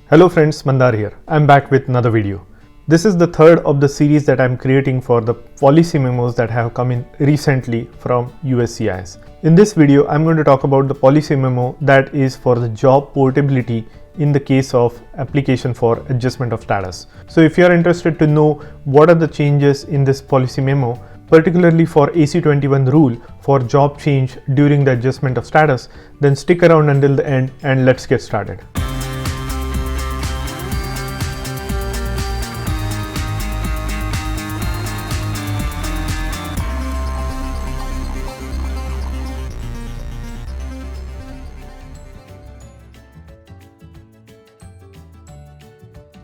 Hello friends, Mandar here. I'm back with another video. This is the third of the series that I'm creating for the policy memos that have come in recently from USCIS. In this video, I'm going to talk about the policy memo that is for the job portability in the case of application for adjustment of status. So if you are interested to know what are the changes in this policy memo, particularly for AC21 rule for job change during the adjustment of status, then stick around until the end and let's get started.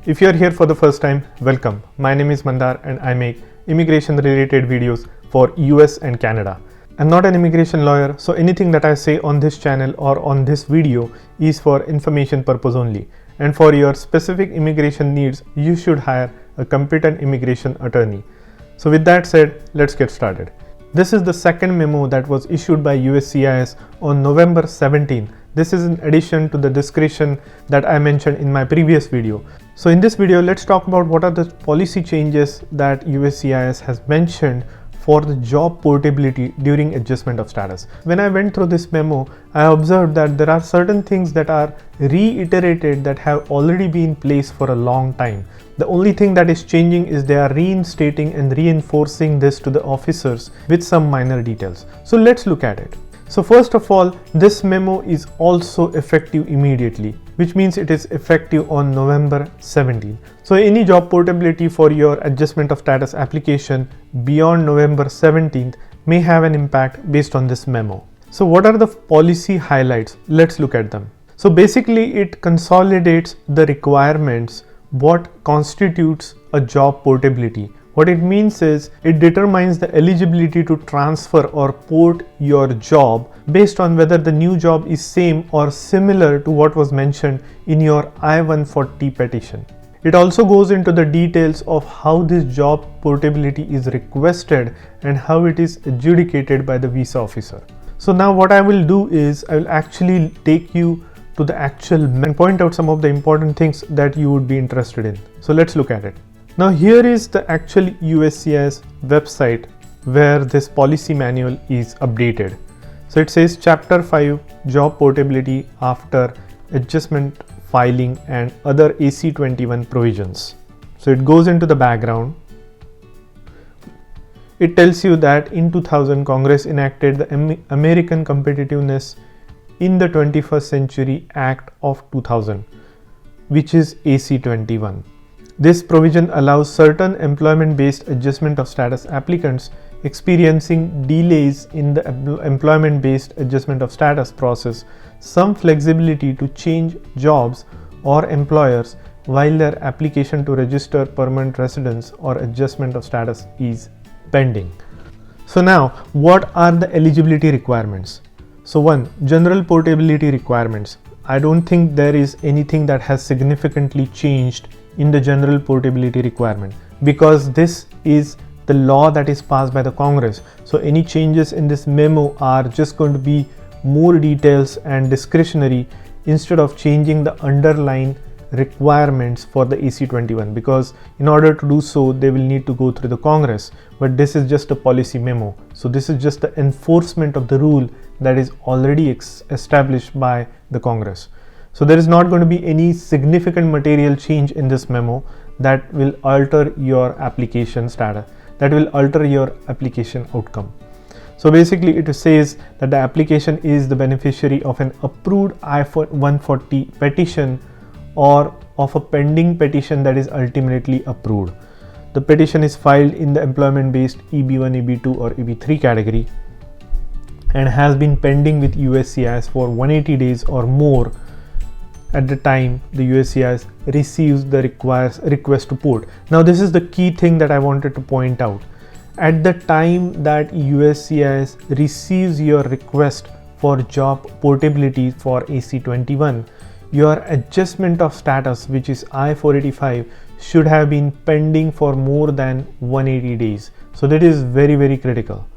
If you are here for the first time, welcome. My name is Mandar and I make immigration related videos for US and Canada. I'm not an immigration lawyer, so anything that I say on this channel or on this video is for information purpose only. And for your specific immigration needs, you should hire a competent immigration attorney. So with that said, let's get started. This is the second memo that was issued by USCIS on November 17. This is in addition to the discretion that I mentioned in my previous video. So in this video, let's talk about what are the policy changes that USCIS has mentioned for the job portability during adjustment of status. When I went through this memo, I observed that there are certain things that are reiterated that have already been in place for a long time. The only thing that is changing is they are reinstating and reinforcing this to the officers with some minor details. So let's look at it. So first of all, this memo is also effective immediately, which means it is effective on November 17. So any job portability for your adjustment of status application beyond November 17th may have an impact based on this memo. So what are the policy highlights? Let's look at them. So basically it consolidates the requirements what constitutes a job portability. What it means is it determines the eligibility to transfer or port your job based on whether the new job is same or similar to what was mentioned in your I-140 petition. It also goes into the details of how this job portability is requested and how it is adjudicated by the visa officer. So now what I will do is I will actually take you to the actual and point out some of the important things that you would be interested in. So let's look at it. Now here is the actual USCIS website where this policy manual is updated. So it says Chapter 5 Job Portability after Adjustment Filing and Other AC21 Provisions. So it goes into the background. It tells you that in 2000 Congress enacted the American Competitiveness in the 21st Century Act of 2000, which is AC21. This provision allows certain employment-based adjustment of status applicants experiencing delays in the employment-based adjustment of status process some flexibility to change jobs or employers while their application to register permanent residence or adjustment of status is pending. So now, what are the eligibility requirements? So one, general portability requirements. I don't think there is anything that has significantly changed in the general portability requirement because this is the law that is passed by the Congress. So any changes in this memo are just going to be more details and discretionary instead of changing the underlying requirements for the AC21, because in order to do so they will need to go through the Congress, but this is just a policy memo. So this is just the enforcement of the rule that is already established by the Congress. So there is not going to be any significant material change in this memo that will alter your application status, that will alter your application outcome. So basically it says that the application is the beneficiary of an approved I-140 petition or of a pending petition that is ultimately approved. The petition is filed in the employment-based EB1, EB2 or EB3 category and has been pending with USCIS for 180 days or more at the time the USCIS receives the request to port. Now this is the key thing that I wanted to point out. At the time that USCIS receives your request for job portability for AC21, your adjustment of status, which is I-485, should have been pending for more than 180 days. So that is very, very critical.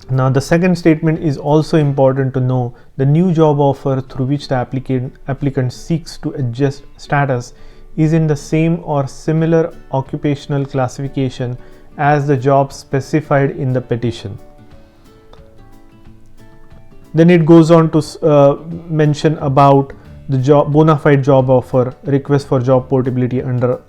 Now the second statement is also important to know. The new job offer through which the applicant seeks to adjust status is in the same or similar occupational classification as the job specified in the petition. Then it goes on to mention about the bona fide job offer, request for job portability under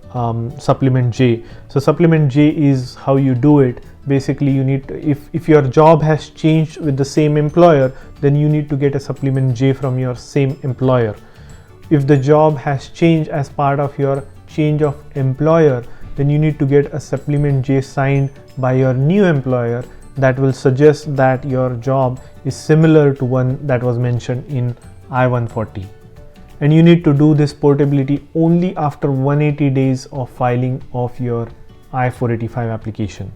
supplement J. So supplement J is how you do it. Basically you need to, if your job has changed with the same employer, then you need to get a supplement J from your same employer. If the job has changed as part of your change of employer, then you need to get a supplement J signed by your new employer that will suggest that your job is similar to one that was mentioned in I-140. And you need to do this portability only after 180 days of filing of your I-485 application.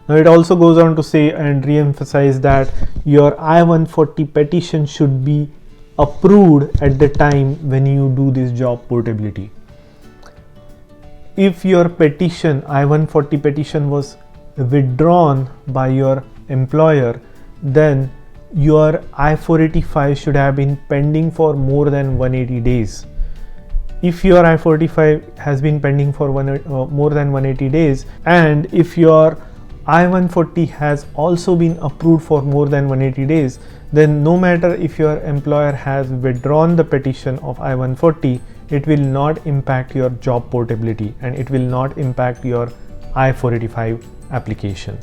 Now it also goes on to say and re-emphasize that your I-140 petition should be approved at the time when you do this job portability. If your petition, I-140 petition, was withdrawn by your employer, then your I-485 should have been pending for more than 180 days. If your I-485 has been pending for more than 180 days, and if your I-140 has also been approved for more than 180 days, then no matter if your employer has withdrawn the petition of I-140, it will not impact your job portability and it will not impact your I-485 application.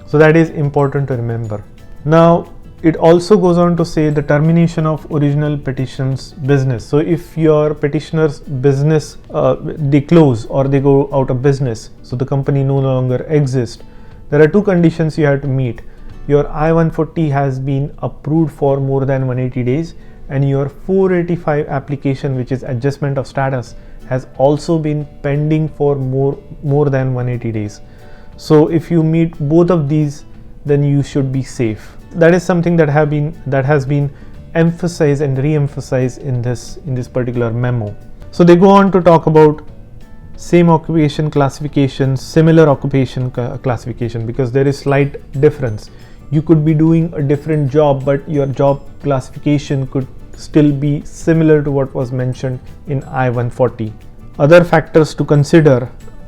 So that is important to remember. Now it also goes on to say the termination of original petition's business. So if your petitioner's business they close or they go out of business, so the company no longer exists, there are two conditions you have to meet. Your I-140 has been approved for more than 180 days and your 485 application, which is adjustment of status, has also been pending for more than 180 days. So if you meet both of these, then you should be safe. That is something that has been emphasized and re-emphasized in this particular memo. So they go on to talk about same occupation classification, similar occupation classification, because there is slight difference. You could be doing a different job, but your job classification could still be similar to what was mentioned in I-140. Other factors to consider,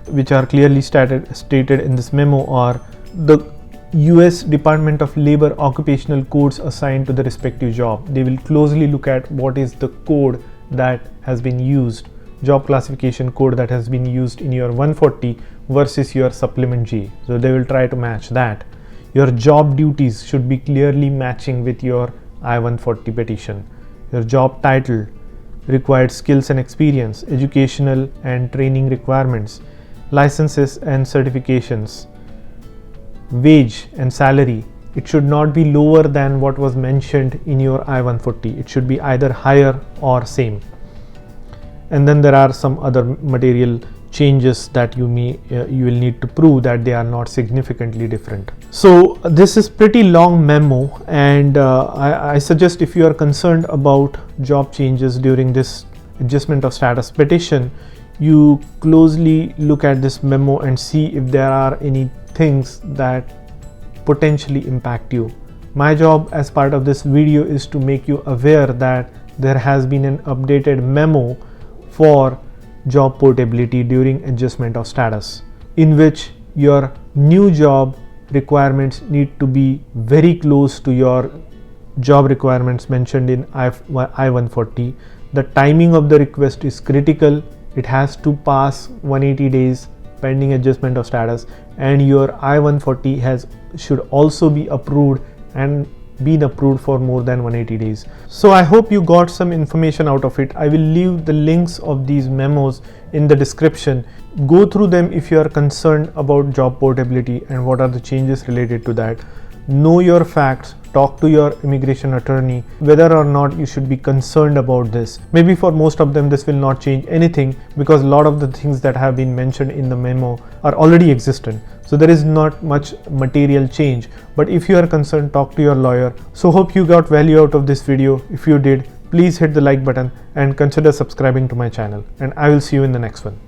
which are clearly stated in this memo, are the US Department of Labor occupational codes assigned to the respective job. They will closely look at what is the code that has been used, job classification code that has been used in your 140 versus your supplement J. So they will try to match that. Your job duties should be clearly matching with your I-140 petition. Your job title, required skills and experience, educational and training requirements, licenses and certifications, wage and salary. It should not be lower than what was mentioned in your I-140. It should be either higher or same. And then there are some other material changes that you will need to prove that they are not significantly different. So this is pretty long memo, and I suggest if you are concerned about job changes during this adjustment of status petition, you closely look at this memo and see if there are any things that potentially impact you. My job as part of this video is to make you aware that there has been an updated memo for job portability during adjustment of status, in which your new job requirements need to be very close to your job requirements mentioned in I-140. The timing of the request is critical. It has to pass 180 days pending adjustment of status, and your I-140 should also be approved and been approved for more than 180 days. So I hope you got some information out of it. I will leave the links of these memos in the description. Go through them if you are concerned about job portability and what are the changes related to that. Know your facts, talk to your immigration attorney whether or not you should be concerned about this. Maybe for most of them this will not change anything, because a lot of the things that have been mentioned in the memo are already existent. So there is not much material change, but if you are concerned, talk to your lawyer. So hope you got value out of this video. If you did, please hit the like button and consider subscribing to my channel, and I will see you in the next one.